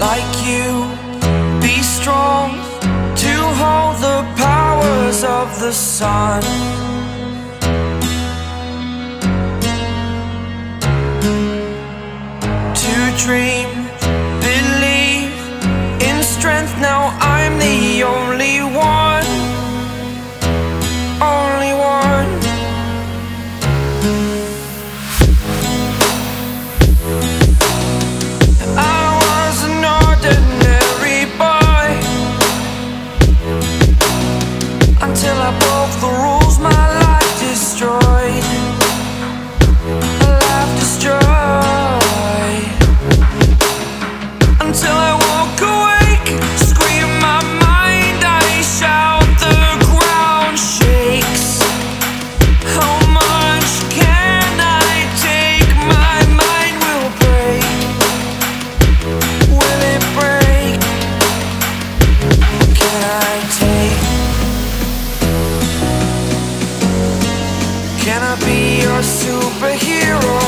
like you, be strong to hold the powers of the sun. To dream, believe in strength. Now I'm the only one, only one. I was an ordinary boy until I broke the rules. My life destroyed, a life destroyed. Until I walk awake, scream my mind, I shout, the ground shakes. How much can I take? My mind will break. Will it break? Can I take? Can I be your superhero?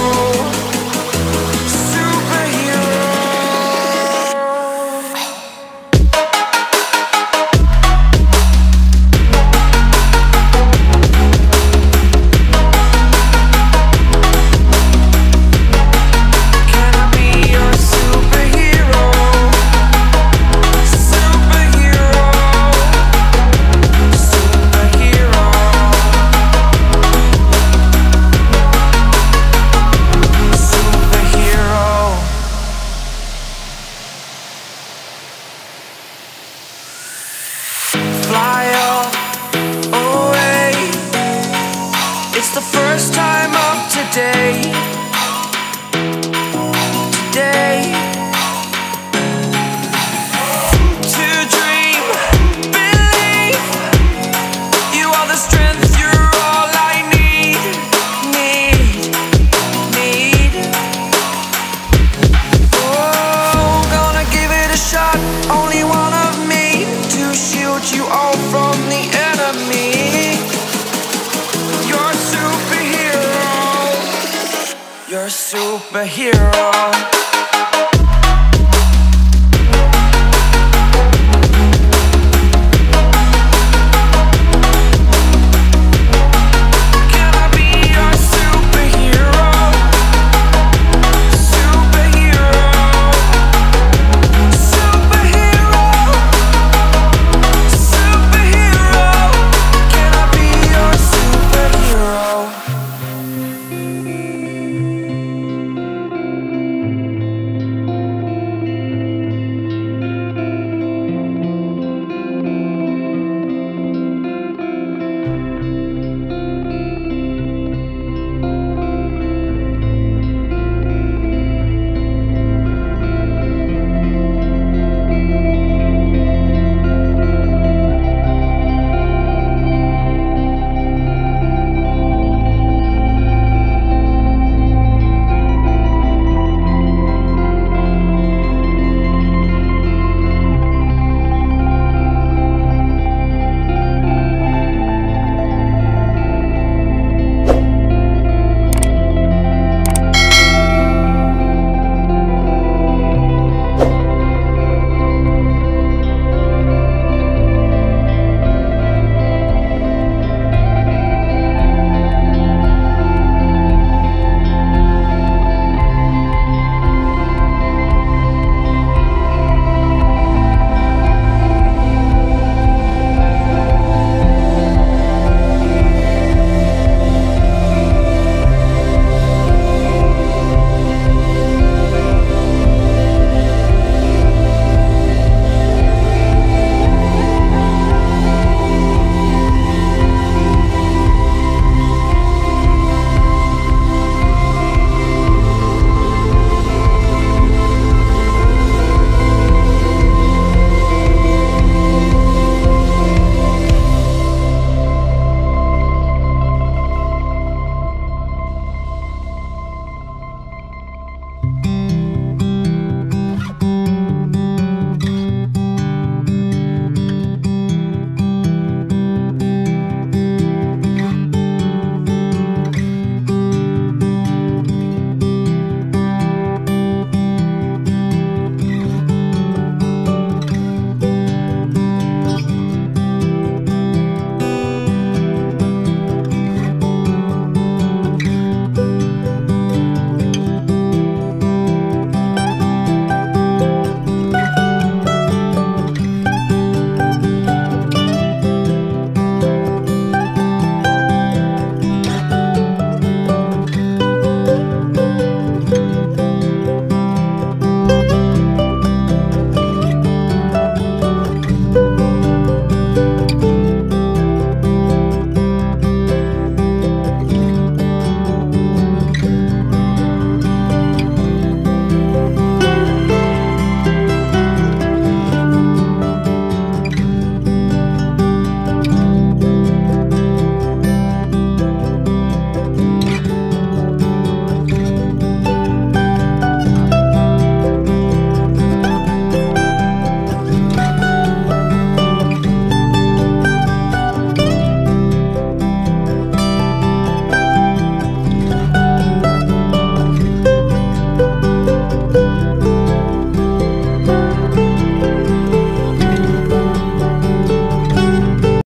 Fly away. It's the first time of today. Today. To dream, believe. You are the strength, you're all I need. Oh, gonna give it a shot. Only one of me to shield you all from the enemy. You're a superhero. You're a superhero.